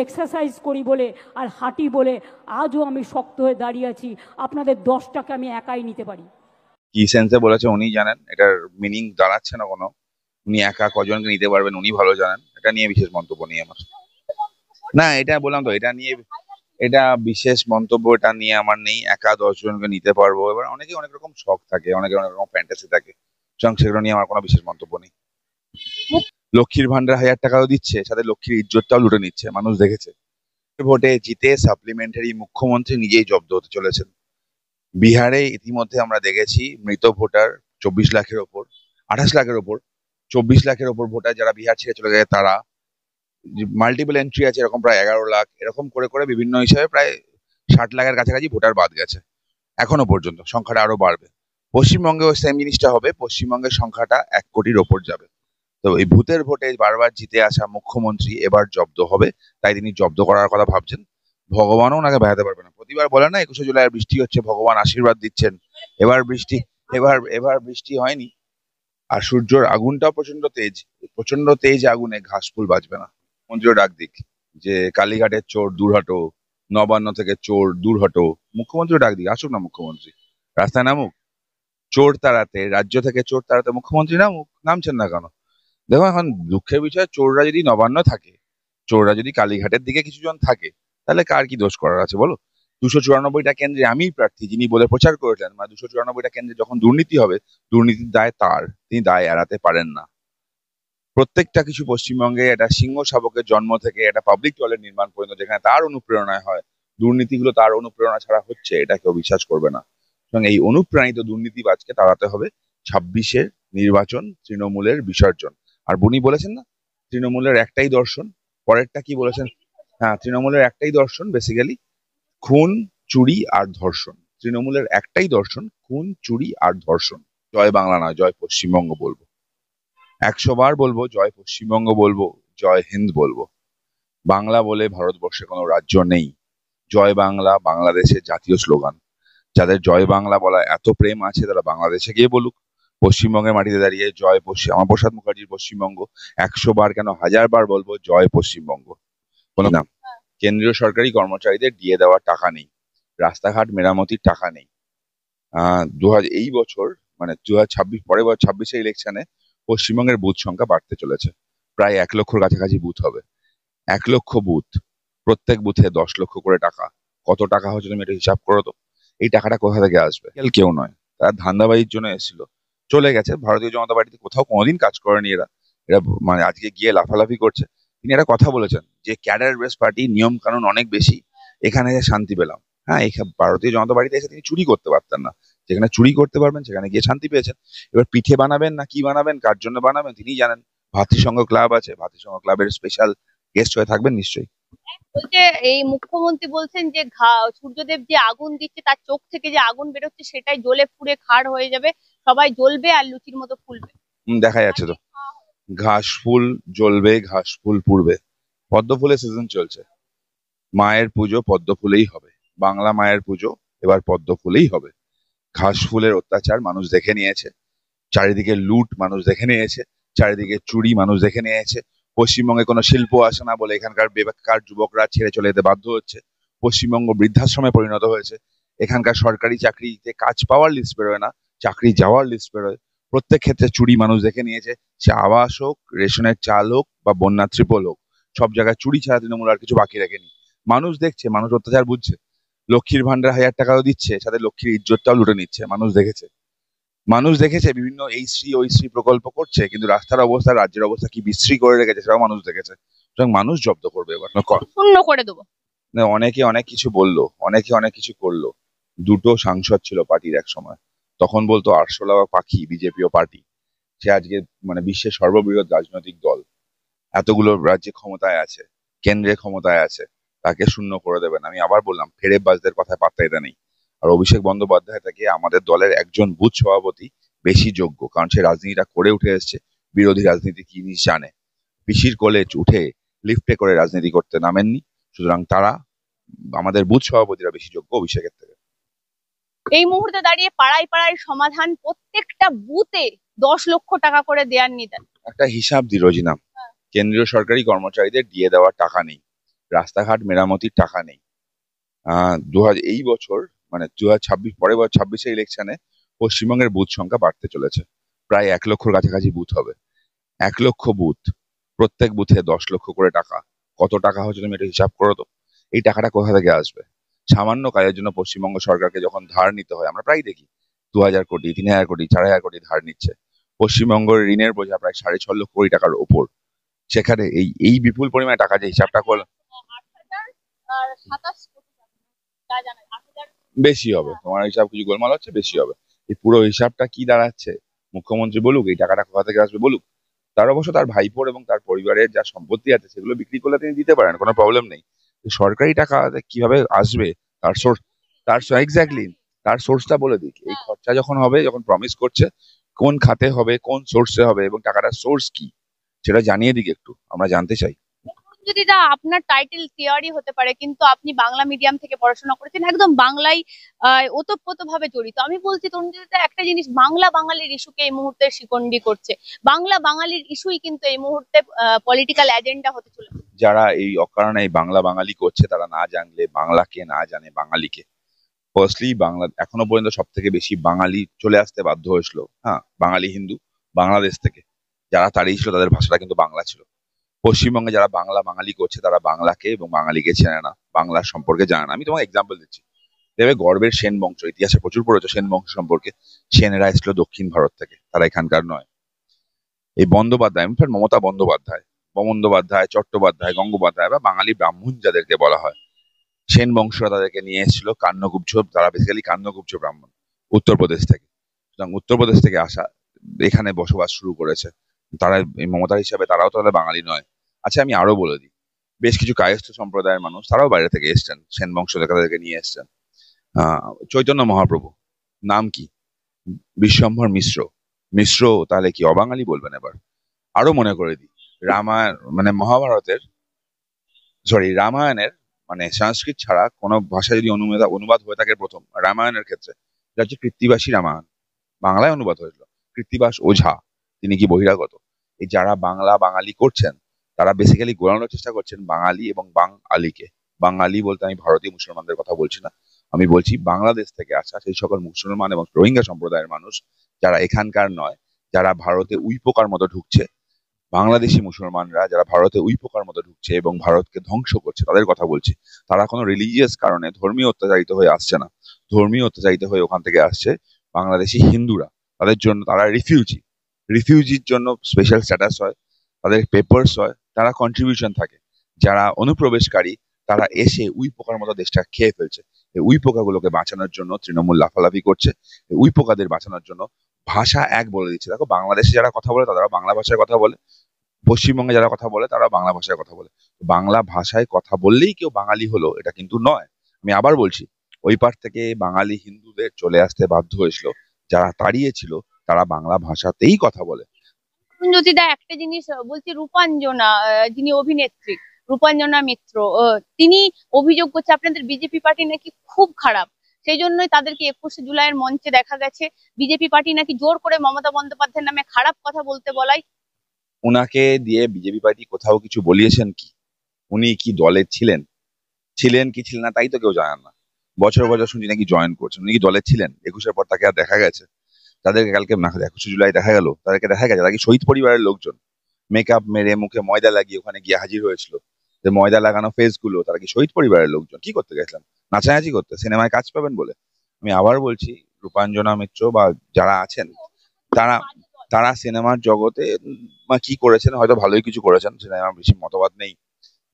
Exercise করি বলে আর হাঁটি বলে আজও আমি শক্ত হয়ে দাঁড়িয়ে আছি। আপনাদের 10টাকে আমি একাই নিতে পারি। কি সেন্সে বলেছে উনি জানেন, এটার মিনিং দাঁড়াচ্ছে না কোনো। উনি একা কজনকে নিতে পারবেন উনি ভালো জানেন। এটা নিয়ে বিশেষ মন্তব্য নেই আমার। না, এটা বললাম তো, এটা বিশেষ মন্তব্য এটা নিয়ে আমার নেই। একা 10জনকে নিতে পারবো। এবার অনেকে অনেক রকম শখ থাকে, অনেকে অনেক রকম ফ্যান্টাসি থাকে, সুতরাং সেগুলো নিয়ে আমার কোনো বিশেষ মন্তব্য নেই। লক্ষ্মীর ভান্ডার 1000 টাকাও দিচ্ছে, সাথে লক্ষ্মীর ইজ্জতটাও লুটে নিচ্ছে, মানুষ দেখেছে। ভোটে জিতে সাপ্লিমেন্টারি মুখ্যমন্ত্রী নিজেই জব্দ হতে চলেছেন। বিহারে ইতিমধ্যে আমরা দেখেছি মৃত ভোটার 24 লাখের ওপর, 28 লাখের ওপর, 24 লাখের ওপর ভোটার যারা বিহার ছেড়ে চলে গেছে তারা। মাল্টিপল এন্ট্রি আছে এরকম প্রায় 11 লাখ, এরকম করে করে বিভিন্ন হিসাবে প্রায় 60 লাখের কাছাকাছি ভোটার বাদ গেছে এখনো পর্যন্ত। সংখ্যাটা আরো বাড়বে। পশ্চিমবঙ্গেও সেম জিনিসটা হবে, পশ্চিমবঙ্গের সংখ্যাটা 1 কোটির ওপর যাবে। তো এই ভূতের ভোটে বারবার জিতে আসা মুখ্যমন্ত্রী এবার জব্দ হবে, তাই তিনি জব্দ করার কথা ভাবছেন। ভগবানও ওনাকে ভেড়াতে পারবে না। প্রতিবার বলে না 21শে জুলাই বৃষ্টি হচ্ছে, ভগবান আশীর্বাদ দিচ্ছেন। এবার বৃষ্টি হয়নি। আর সূর্যর আগুনটাও প্রচন্ড তেজ আগুনে ঘাস ফুল বাঁচবে না। মন্ত্রীও ডাক দিক যে কালীঘাটের চোর দূর হটো, নবান্ন থেকে চোর দূর হটো। মুখ্যমন্ত্রীও ডাক দিক, আসুক না মুখ্যমন্ত্রী, রাস্তায় নামুক। চোর তাড়াতে, রাজ্য থেকে চোর তাড়াতে মুখ্যমন্ত্রী নামুক। নামছেন না কেন? দেখো, এখন দুঃখের বিষয়, চোররা যদি নবান্ন থাকে, চোররা যদি কালীঘাটের দিকে কিছুজন থাকে, তাহলে কার কি দোষ করার আছে বলো? 294টা কেন্দ্রে আমি প্রার্থী যিনি বলে প্রচার করেছেন, মানে 294টা কেন্দ্রে যখন দুর্নীতি হবে, দুর্নীতির দায় তার, তিনি দায় এড়াতে পারেন না। প্রত্যেকটা কিছু পশ্চিমবঙ্গে একটা সিংহ শাবকের জন্ম থেকে একটা পাবলিক টয়লেট নির্মাণ পর্যন্ত, যেখানে তার অনুপ্রেরণায় হয়, দুর্নীতিগুলো তার অনুপ্রেরণা ছাড়া হচ্ছে, এটা কেউ বিশ্বাস করবে না। এবং এই অনুপ্রাণিত দুর্নীতিবাজকে তাড়াতে হবে। 26-এর নির্বাচন তৃণমূলের বিসর্জন। আর উনি বলেছেন না, তৃণমূলের একটাই দর্শন। পরেরটা কি বলেছেন? হ্যাঁ, তৃণমূলের একটাই দর্শন, বেসিক্যালি খুন, চুরি আর ধর্ষণ। তৃণমূলের একটাই দর্শন, খুন, চুরি আর ধর্ষণ। জয় বাংলা নয়, জয় পশ্চিমবঙ্গ বলবো। 100 বার বলবো, জয় পশ্চিমবঙ্গ বলবো, জয় হিন্দ বলবো। বাংলা বলে ভারতবর্ষে কোনো রাজ্য নেই। জয় বাংলা বাংলাদেশের জাতীয় স্লোগান। যাদের জয় বাংলা বলা এত প্রেম আছে, তারা বাংলাদেশে গিয়ে বলুক। পশ্চিমবঙ্গের মাটিতে দাঁড়িয়ে জয় শ্যামাপ্রসাদ মুখার্জির পশ্চিমবঙ্গ 100 বার কেন 1000 বার বলবো, জয় পশ্চিমবঙ্গ। কোনো নাম কেন্দ্রীয় সরকারি কর্মচারীদের দিয়ে দেওয়ার টাকা নেই, রাস্তাঘাট মেরামতির টাকা নেই। এই বছর মানে 2026 পরের বছর 26-এর ইলেকশনে পশ্চিমবঙ্গের বুথ সংখ্যা বাড়তে চলেছে। প্রায় 1 লক্ষর কাছাকাছি বুথ হবে। 1 লক্ষ বুথ, প্রত্যেক বুথে 10 লক্ষ করে টাকা। কত টাকা হচ্ছে তুমি এটা হিসাব করো তো। এই টাকাটা কোথা থেকে আসবে? কেউ নয়, তারা ধান্দাবাজির জন্য এসেছিল, চলে গেছে। ভারতীয় জনতা পার্টিতে কোথাও কোনোদিন কাজ করেনি এরা। এরা মানে আজকে গিয়ে লাফালাফি করছে। তিনি একটা কথা বলেছেন যে ক্যাডার বেস পার্টি, নিয়ম কানুন অনেক বেশি, এখানে শান্তি পেলাম। হ্যাঁ, এই ভারতীয় জনতা পার্টিতে এসে তিনি চুরি করতে পারতেন না। যেখানে চুরি করতে পারবেন সেখানে গিয়ে শান্তি পেয়েছেন। এবার পিঠে বানাবেন না কি বানাবেন, কার জন্য বানাবেন তিনি জানেন। ভাতৃসংঘ ক্লাব আছে, ভাতৃসংঘ ক্লাবের স্পেশাল গেস্ট হয়ে থাকবেন নিশ্চয়ই। বলছে এই মুখ্যমন্ত্রী বলছেন যে সূর্যদেব যে আগুন দিচ্ছে, তার চোখ থেকে যে আগুন বেরোচ্ছে সেটাই জ্বলে পুড়ে খাড় হয়ে যাবে, সবাই জ্বলবে আর লুচির মতো ফুলবে। দেখা যাচ্ছে তো, ঘাস ফুল জ্বলবে, ঘাস ফুল পুড়বে। পদ্ম ফুলের সিজন চলছে। মায়ের পুজো পদ্ম ফুলেই হবে। বাংলা মায়ের পুজো এবার পদ্ম ফুলেই হবে। ঘাস ফুলের অত্যাচার মানুষ দেখে নিয়েছে, চারিদিকে লুট মানুষ দেখে নিয়েছে, চারিদিকে চুরি মানুষ দেখে নিয়েছে। পশ্চিমবঙ্গে কোনো শিল্প আসে না বলে এখানকার বেকার যুবকরা ছেড়ে চলে যেতে বাধ্য হচ্ছে। পশ্চিমবঙ্গ বৃদ্ধাশ্রমে পরিণত হয়েছে। এখানকার সরকারি চাকরিতে কাজ পাওয়ার লিস্ট বেরোয় না, চাকরি যাওয়ার লিস্ট বেরোয়। প্রত্যেক ক্ষেত্রে চুরি মানুষ দেখে নিয়েছে। সে আবাস হোক, রেশনের চাল হোক বা বন্যা ত্রিপল হোক, সব জায়গায় চুরি ছাড়া তৃণমূল আর কিছু বাকি রাখেনি। মানুষ দেখছে, মানুষ অত্যাচার বুঝছে। লক্ষ্মীর ভান্ডার 1000 টাকাও দিচ্ছে, সাথে লক্ষ্মীর ইজ্জতটাও লুটে নিচ্ছে, মানুষ দেখেছে। বিভিন্ন এই শ্রী ওই শ্রী প্রকল্প করছে, কিন্তু রাস্তার অবস্থা, রাজ্যের অবস্থা কি বিশ্রী করে রেখেছে সেটাও মানুষ দেখেছে। সুতরাং মানুষ জব্দ করবে এবার। শূন্য করে দেবো। অনেকে অনেক কিছু বললো, অনেকে অনেক কিছু করলো। 2টো সাংসদ ছিল পার্টির এক সময়, তখন বলতো আরশোলা পাখি বিজেপি ও পার্টি। সে আজকে মানে বিশ্বের সর্ববৃহৎ রাজনৈতিক দল, এতগুলো রাজ্যে ক্ষমতায় আছে, কেন্দ্রে ক্ষমতায় আছে, তাকে শূন্য করে দেবেন। আমি আবার বললাম, ফেরেববাজদের কথায় পাত্তা এটা নেই। আর অভিষেক বন্দ্যোপাধ্যায় থেকে আমাদের দলের একজন বুথ সভাপতি বেশি যোগ্য, কারণ সে রাজনীতিটা করে উঠে এসছে, বিরোধী রাজনীতি কি জিনিস জানে। পিসির কোলে উঠে লিফটে করে রাজনীতি করতে নামেননি, সুতরাং তারা আমাদের বুথ সভাপতিরা বেশি যোগ্য অভিষেকের থেকে। এই মুহূর্তে দাঁড়িয়ে পাড়ায় পাড়ায় সমাধান, প্রত্যেকটা বুথে 10 লক্ষ টাকা করে দেওয়ার নিদান। একটা হিসাব দি রোজিনা, কেন্দ্রীয় সরকারি কর্মচারীদের দিয়ে দেওয়ার টাকা নেই, রাস্তাঘাট মেরামতির টাকা নেই। এই বছর মানে 2026 পরের বছর 26-এর ইলেকশনে পশ্চিমবঙ্গের বুথ সংখ্যা বাড়তে চলেছে, প্রায় 1 লক্ষর কাছাকাছি বুথ হবে। 1 লক্ষ বুথ, প্রত্যেক বুথে 10 লক্ষ করে টাকা। কত টাকা হচ্ছে তুমি এটা হিসাব করো তো। এই টাকাটা কোথা থেকে আসবে? সামান্য কাজের জন্য পশ্চিমবঙ্গ সরকারকে যখন ধার নিতে হয়, আমরা প্রায় দেখি 2,000 কোটি, 3,000 কোটি, 4,000 কোটি ধার নিচ্ছে। পশ্চিমবঙ্গের ঋণের বোঝা প্রায় 6.5 লক্ষ কোটি টাকার ওপর। সেখানে এই এই বিপুল পরিমাণে টাকা যে হিসাবটা করলে 8,027 যা জানা 8,000। বেশি হবে, তোমার হিসাব কিছু গোলমাল হচ্ছে, বেশি হবে। এই পুরো হিসাবটা কি দাঁড়াচ্ছে? মুখ্যমন্ত্রী বলুক এই টাকাটা কোথা থেকে আসবে বলুক। তার অবশ্য তার ভাইপোর এবং তার পরিবারের যা সম্পত্তি আছে সেগুলো বিক্রি করলে তিনি দিতে পারেন, কোনো প্রবলেম নেই। সরকারি টাকা কিভাবে আসবে তার সোর্স, এক্স্যাক্টলি তার সোর্সটা বলে দিক। এই খরচা যখন হবে, যখন প্রমিস করছে, কোন খাতে হবে, কোন সোর্সে হবে এবং টাকাটার সোর্স কি সেটা জানিয়ে দিক একটু, আমরা জানতে চাই। যদি এটা আপনার টাইটেল থিওরি হতে পারে, কিন্তু আপনি বাংলা মিডিয়াম থেকে পড়াশোনা করেছেন, একদম বাংলায় ওতপ্রোত ভাবে জড়িত। আমি বলছি তরুণীদের একটা জিনিস, বাংলা বাঙালির ইস্যুকে এই মুহূর্তে শিকন্ডি করছে। বাংলা বাঙালির ইস্যুই কিন্তু এই মুহূর্তে পলিটিক্যাল এজেন্ডা হতে চলেছে। যারা এই অকারণে এই বাংলা বাঙালি করছে তারা না জানলে বাংলাকে, না জানে বাঙালিকে। ফার্স্টলি বাংলা এখনো পর্যন্ত সব থেকে বেশি বাঙালি চলে আসতে বাধ্য হয়েছিল, হ্যাঁ, বাঙালি হিন্দু বাংলাদেশ থেকে। যারা তাড়িয়েছিল তাদের ভাষাটা কিন্তু বাংলা ছিল। পশ্চিমবঙ্গে যারা বাংলা বাঙালি করছে তারা বাংলাকে এবং বাঙালিকে চেনে না, বাংলার সম্পর্কে জানে না। আমি তোমাকে এক্সাম্পল দিচ্ছি। দেখবে গর্বের সেন বংশ, ইতিহাসে প্রচুর পড়েছে সেন বংশ সম্পর্কে। সেনেরা এসেছিল দক্ষিণ ভারত থেকে, তারা এখানকার নয়। এই বন্দ্যোপাধ্যায়, ইনফ্যাক্ট মমতা বন্দ্যোপাধ্যায়, বন্দ্যোপাধ্যায়, চট্টোপাধ্যায়, গঙ্গোপাধ্যায় বা বাঙালি ব্রাহ্মণ যাদেরকে বলা হয়, সেন বংশরা তাদেরকে নিয়ে এসেছিল কান্নগুব্জ। তারা বেসিক্যালি কান্নগুব্জ ব্রাহ্মণ, উত্তরপ্রদেশ থেকে। সুতরাং উত্তরপ্রদেশ থেকে আসা, এখানে বসবাস শুরু করেছে। তারা এই মমতার হিসাবে তারাও তাহলে বাঙালি নয়? আচ্ছা আমি আরো বলে দিই, বেশ কিছু কায়স্থ সম্প্রদায়ের মানুষ তারাও বাইরে থেকে এসছেন, সেন বংশ থেকে তাদেরকে নিয়ে এসছেন। চৈতন্য মহাপ্রভু নাম কি? বিশ্বম্ভর মিশ্র। মিশ্র তাহলে কি অবাঙালি বলবেন? এবার আরো মনে করে দিই, রামায়ণ মানে মহাভারতের, রামায়ণের মানে সংস্কৃত ছাড়া কোনো ভাষা যদি অনুবাদ হয়ে থাকে প্রথম রামায়ণের ক্ষেত্রে, এটা হচ্ছে কৃত্তিবাসী রামায়ণ। বাংলায় অনুবাদ হয়েছিল। কৃত্তিবাস ওঝা, তিনি কি বহিরাগত? এই যারা বাংলা বাঙালি করছেন তারা বেসিক্যালি গোলানোর চেষ্টা করছেন বাঙালি এবং বাঙালিকে। বাঙালি বলতে আমি ভারতীয় মুসলমানদের কথা বলছি না, আমি বলছি বাংলাদেশ থেকে আসা সেই সকল মুসলমান এবং রোহিঙ্গা সম্প্রদায়ের মানুষ যারা এখানকার নয়, যারা ভারতে উইপোকার মতো ঢুকছে। বাংলাদেশি মুসলমানরা যারা ভারতে উইপোকার মতো ঢুকছে এবং ভারতকে ধ্বংস করছে, তাদের কথা বলছি। তারা কোনো রিলিজিয়াস কারণে ধর্মীয় অত্যাচারিত হয়ে আসছে না, ধর্মীয় অত্যাচারিত হয়ে ওখান থেকে আসছে বাংলাদেশি হিন্দুরা। তাদের জন্য তারা রিফিউজির জন্য স্পেশাল স্ট্যাটাস হয়, তাদের পেপারস হয়, তারা কন্ট্রিবিউশন থাকে। যারা অনুপ্রবেশকারী তারা এসে উইপোকার মতো দেশটা খেয়ে ফেলছে। এই উইপোকাগুলোকে বাঁচানোর জন্য তৃণমূল লাফালাফি করছে। এই উইপোকাদের বাঁচানোর জন্য ভাষা এক বলে দিচ্ছে। দেখো বাংলাদেশে যারা কথা বলে তারা বাংলা ভাষায় কথা বলে, পশ্চিমবঙ্গে যারা কথা বলে তারা বাংলা ভাষায় কথা বলে। বাংলা ভাষায় কথা বললেই কেউ বাঙালি হলো এটা কিন্তু নয়। আমি আবার বলছি, ওই পার থেকে বাঙালি হিন্দুদের চলে আসতে বাধ্য হয়েছিল, যারা তাড়িয়েছিল তারা বাংলা ভাষাতেই কথা বলে। যদি দা একটা জিনিস বলছি, রূপাঞ্জনা যিনি অভিনেত্রী, রূপাঞ্জনা মিত্র, তিনি অভিযোগ করছে আপনাদের বিজেপি পার্টি নাকি খুব খারাপ, সেই জন্যই তাদেরকে 21শে জুলাইয়ের মঞ্চে দেখা গেছে। বিজেপি পার্টি নাকি জোর করে মমতা বন্দ্যোপাধ্যায়ের নামে খারাপ কথা বলতে বলাই। উনাকে দিয়ে বিজেপি পার্টি কোথাও কিছু বলিয়েছেন কি? উনি কি দলের ছিলেন? ছিলেন কি ছিলেন না তাই তো কেউ জানেন না। বছর বছর শুনছি নাকি জয়েন করছেন। উনি কি দলের ছিলেন? 21-এর পর তাকে আর দেখা গেছে? তাদেরকে কালকে 21শে জুলাই দেখা গেল, তাদেরকে দেখা গেছে তারা কি শহীদ পরিবারের লোকজন? মেকআপ মেরে মুখে ময়দা লাগিয়ে ওখানে গিয়ে হাজির হয়েছিল, যে ময়দা লাগানো ফেস গুলো, তারা কি শহীদ পরিবারের লোকজন? কি করতে গেছিলেন? নাচানাচি করতে, সিনেমায় কাজ পাবেন বলে? আমি আবার বলছি, রূপাঞ্জনা মিত্র বা যারা আছেন তারা তারা সিনেমার জগতে কি করেছেন, হয়তো ভালোই কিছু করেছেন, সেটা আমার বেশি মতবাদ নেই।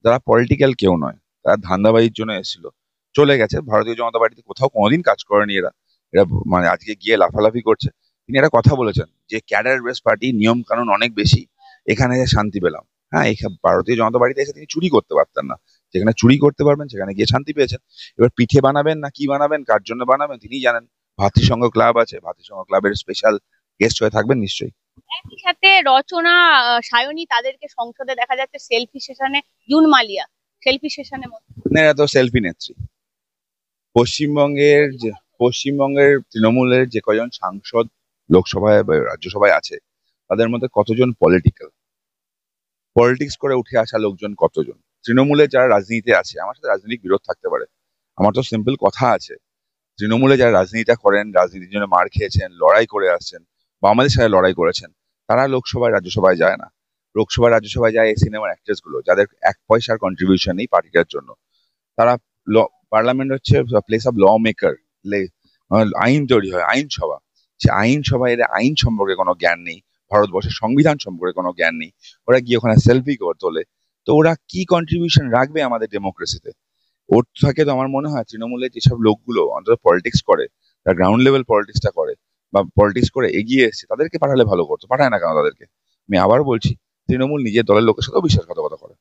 যারা পলিটিক্যাল কেউ নয়, তারা ধান্দাবাজির জন্য এসেছিল, চলে গেছে। ভারতীয় জনতা পার্টিতে কোথাও কোনোদিন কাজ করেনি এরা। এরা মানে আজকে গিয়ে লাফালাফি করছে। তিনি একটা কথা বলেছেন যে ক্যাডার বেস পার্টি, নিয়ম কানুন অনেক বেশি, এখানে শান্তি পেলাম। হ্যাঁ, ভারতীয় জনতা পার্টিতে এসে তিনি চুরি করতে পারতেন না, যেখানে চুরি করতে পারবেন সেখানে গিয়ে শান্তি পেয়েছেন। এবার পিঠে বানাবেন না কি বানাবেন, কার জন্য বানাবেন তিনি জানেন। ভাতৃসংঘ ক্লাব আছে, ভাতৃসংঘ ক্লাবের স্পেশাল গেস্ট হয়ে থাকবেন নিশ্চয়ই। একই সাথে রচনা, সায়নী, তাদেরকে সংসদে দেখা যাচ্ছে সেলফি সেশনে। জুন মালিয়া সেলফি সেশনে এরা তো সেলফি নেত্রী। পশ্চিমবঙ্গের তৃণমূলের যে কজন সাংসদ লোকসভায় বা রাজ্যসভায় আছে তাদের মধ্যে কতজন পলিটিক্স করে উঠে আসা লোকজন কতজন? তৃণমূলে যারা রাজনীতিতে আছে আমার সাথে রাজনৈতিক বিরোধ থাকতে পারে, আমার তো সিম্পল কথা আছে, তৃণমূলে যারা রাজনীতিটা করেন, রাজনীতির জন্য মার খেয়েছেন, লড়াই করে আসছেন বা আমাদের সাথে লড়াই করেছেন, তারা লোকসভায় রাজ্যসভায় যায় না। লোকসভায় রাজ্যসভায় যায় এই সিনেমার অ্যাক্ট্রেস গুলো, যাদের এক পয়সার কন্ট্রিবিউশন নেই পার্টিটার জন্য। তারা পার্লামেন্ট হচ্ছে প্লেস অফ ল মেকার, আইন তৈরি হয়, আইনসভা। সে আইনসভা, এর আইন সম্পর্কে কোনো জ্ঞান নেই, ভারতবর্ষের সংবিধান সম্পর্কে কোনো জ্ঞান নেই। ওরা গিয়ে ওখানে সেলফি তোলে, তো ওরা কি কন্ট্রিবিউশন রাখবে আমাদের ডেমোক্রেসিতে? ওর থেকে তো আমার মনে হয় তৃণমূলের যেসব লোকগুলো অন্তত পলিটিক্স করে, তারা গ্রাউন্ড লেভেল পলিটিক্সটা করে বা পলিটিক্স করে এগিয়ে এসছে, তাদেরকে পাঠালে ভালো করতো, পাঠায় না কেন তাদেরকে? আমি আবার বলছি, তৃণমূল নিজের দলের লোকের সাথেও বিশ্বাসঘাতকতা করে।